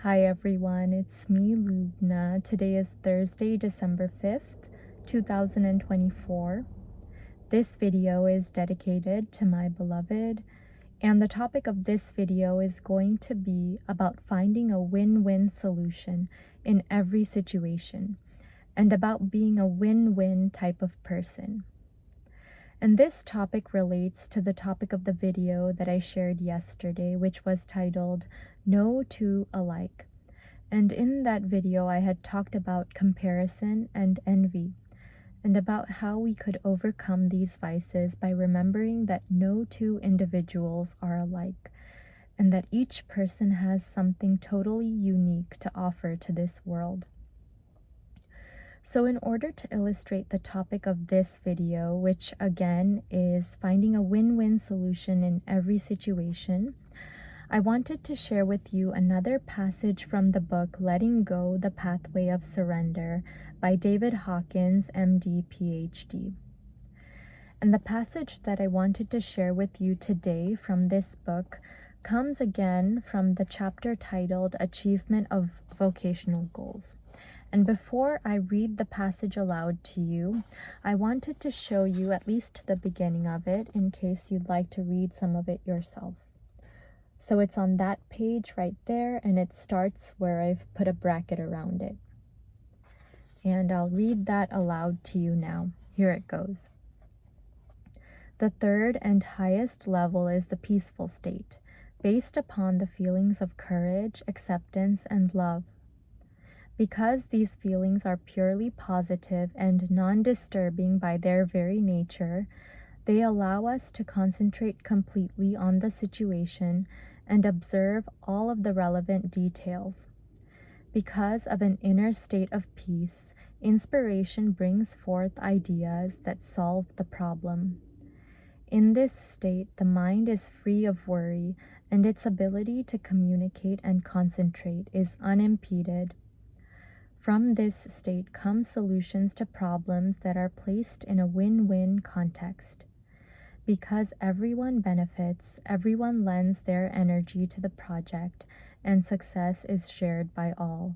Hi everyone, it's me, Lubna. Today is Thursday, December 5th, 2024. This video is dedicated to my beloved, and the topic of this video is going to be about finding a win-win solution in every situation, and about being a win-win type of person. And this topic relates to the topic of the video that I shared yesterday, which was titled, No Two Alike. And in that video, I had talked about comparison and envy, and about how we could overcome these vices by remembering that no two individuals are alike, and that each person has something totally unique to offer to this world. So in order to illustrate the topic of this video, which again is finding a win-win solution in every situation, I wanted to share with you another passage from the book Letting Go, The Pathway of Surrender by David Hawkins, MD, PhD. And the passage that I wanted to share with you today from this book comes again from the chapter titled Achievement of Vocational Goals. And before I read the passage aloud to you, I wanted to show you at least the beginning of it in case you'd like to read some of it yourself. So it's on that page right there, and it starts where I've put a bracket around it. And I'll read that aloud to you now. Here it goes. The third and highest level is the peaceful state, based upon the feelings of courage, acceptance, and love. Because these feelings are purely positive and non-disturbing by their very nature, they allow us to concentrate completely on the situation and observe all of the relevant details. Because of an inner state of peace, inspiration brings forth ideas that solve the problem. In this state, the mind is free of worry, and its ability to communicate and concentrate is unimpeded. From this state come solutions to problems that are placed in a win-win context. Because everyone benefits, everyone lends their energy to the project, and success is shared by all.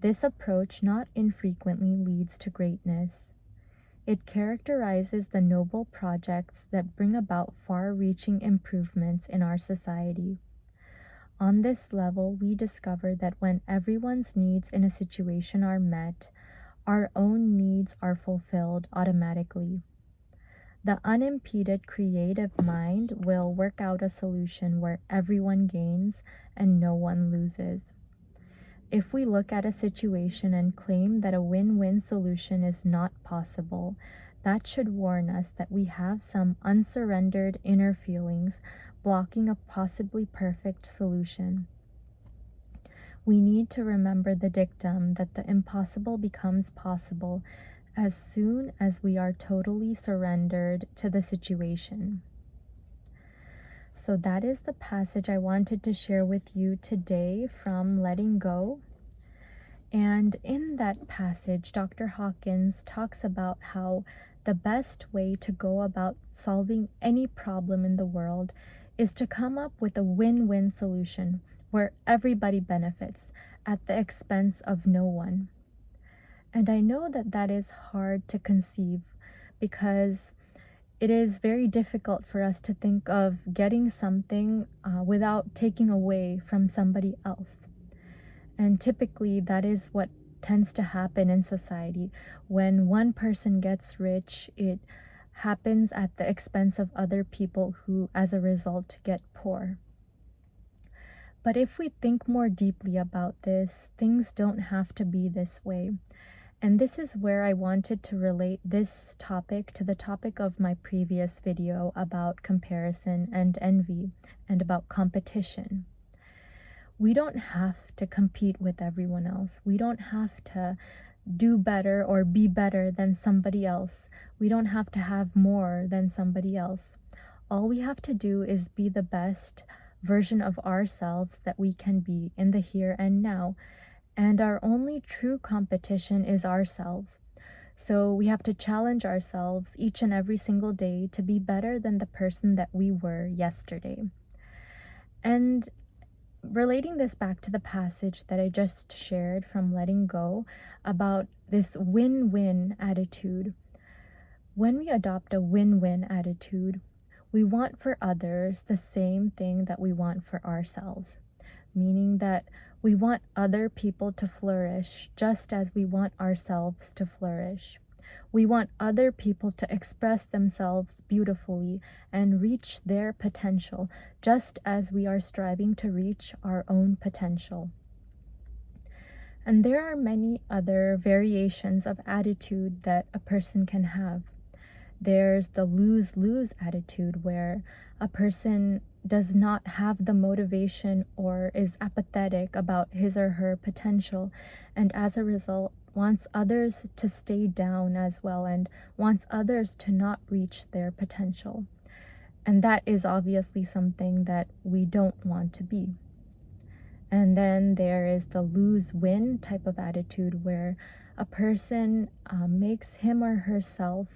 This approach not infrequently leads to greatness. It characterizes the noble projects that bring about far-reaching improvements in our society. On this level, we discover that when everyone's needs in a situation are met, our own needs are fulfilled automatically. The unimpeded creative mind will work out a solution where everyone gains and no one loses. If we look at a situation and claim that a win-win solution is not possible, that should warn us that we have some unsurrendered inner feelings blocking a possibly perfect solution. We need to remember the dictum that the impossible becomes possible as soon as we are totally surrendered to the situation. So that is the passage I wanted to share with you today from Letting Go. And in that passage, Dr. Hawkins talks about how the best way to go about solving any problem in the world is to come up with a win-win solution where everybody benefits at the expense of no one. And I know that that is hard to conceive because it is very difficult for us to think of getting something without taking away from somebody else. And typically that is what tends to happen in society. When one person gets rich, it happens at the expense of other people who, as a result, get poor. But if we think more deeply about this, things don't have to be this way. And this is where I wanted to relate this topic to the topic of my previous video about comparison and envy, and about competition. We don't have to compete with everyone else. We don't have to do better or be better than somebody else. We don't have to have more than somebody else. All we have to do is be the best version of ourselves that we can be in the here and now. And our only true competition is ourselves. So we have to challenge ourselves each and every single day to be better than the person that we were yesterday. And relating this back to the passage that I just shared from Letting Go about this win-win attitude. When we adopt a win-win attitude, we want for others the same thing that we want for ourselves, meaning that we want other people to flourish just as we want ourselves to flourish. We want other people to express themselves beautifully and reach their potential, just as we are striving to reach our own potential. And there are many other variations of attitude that a person can have. There's the lose-lose attitude, where a person does not have the motivation or is apathetic about his or her potential, and as a result wants others to stay down as well and wants others to not reach their potential. And that is obviously something that we don't want to be. And then there is the lose-win type of attitude, where a person makes him or herself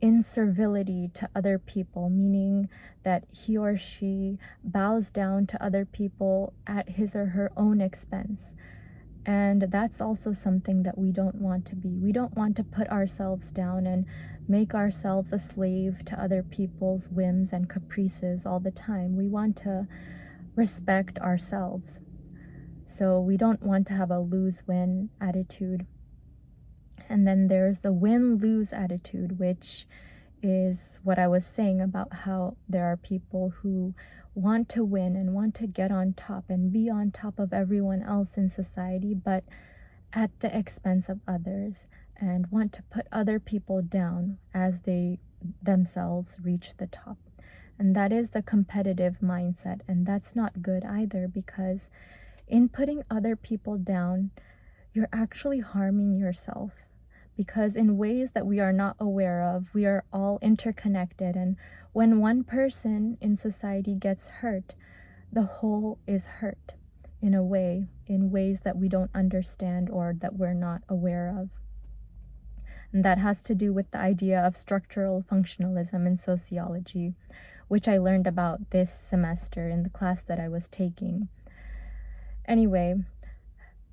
in servility to other people, meaning that he or she bows down to other people at his or her own expense. And that's also something that we don't want to be. We don't want to put ourselves down and make ourselves a slave to other people's whims and caprices all the time. We want to respect ourselves. So we don't want to have a lose-win attitude. And then there's the win-lose attitude, which is what I was saying about how there are people who want to win and want to get on top and be on top of everyone else in society, but at the expense of others, and want to put other people down as they themselves reach the top. And that is the competitive mindset, and that's not good either, because in putting other people down, you're actually harming yourself. Because in ways that we are not aware of, we are all interconnected, and when one person in society gets hurt, the whole is hurt in a way, in ways that we don't understand or that we're not aware of. And that has to do with the idea of structural functionalism in sociology, which I learned about this semester in the class that I was taking. Anyway,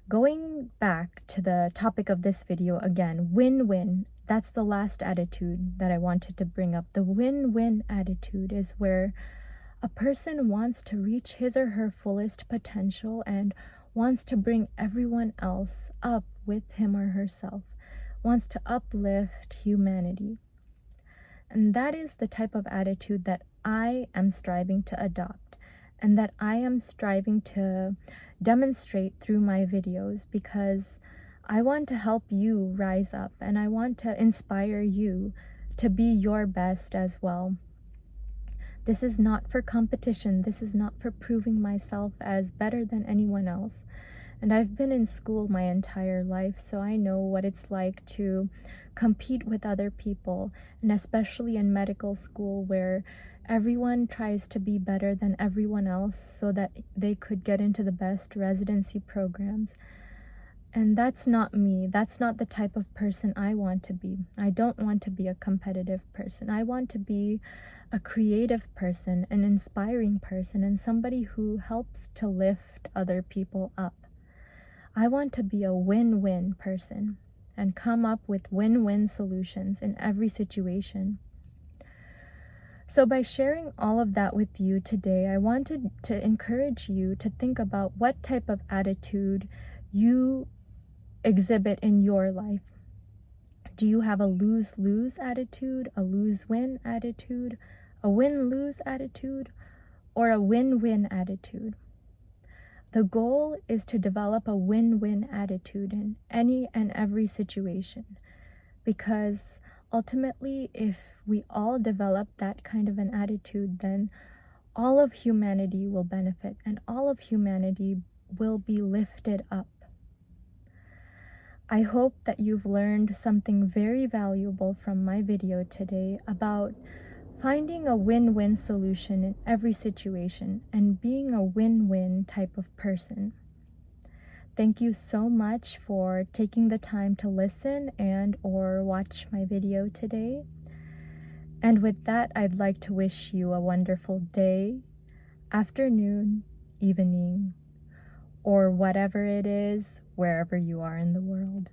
going back to the topic of this video again, win-win, that's the last attitude that I wanted to bring up. The win-win attitude is where a person wants to reach his or her fullest potential and wants to bring everyone else up with him or herself, wants to uplift humanity. And that is the type of attitude that I am striving to adopt, and that I am striving to demonstrate through my videos, because I want to help you rise up, and I want to inspire you to be your best as well. This is not for competition. This is not for proving myself as better than anyone else. And I've been in school my entire life, so I know what it's like to compete with other people, and especially in medical school, where everyone tries to be better than everyone else so that they could get into the best residency programs. And that's not me. That's not the type of person I want to be. I don't want to be a competitive person. I want to be a creative person, an inspiring person, and somebody who helps to lift other people up. I want to be a win-win person and come up with win-win solutions in every situation. So by sharing all of that with you today, I wanted to encourage you to think about what type of attitude you exhibit in your life. Do you have a lose-lose attitude, a lose-win attitude, a win-lose attitude, or a win-win attitude? The goal is to develop a win-win attitude in any and every situation, because ultimately, if we all develop that kind of an attitude, then all of humanity will benefit, and all of humanity will be lifted up. I hope that you've learned something very valuable from my video today about finding a win-win solution in every situation and being a win-win type of person. Thank you so much for taking the time to listen and or watch my video today. And with that, I'd like to wish you a wonderful day, afternoon, evening, or whatever it is, wherever you are in the world.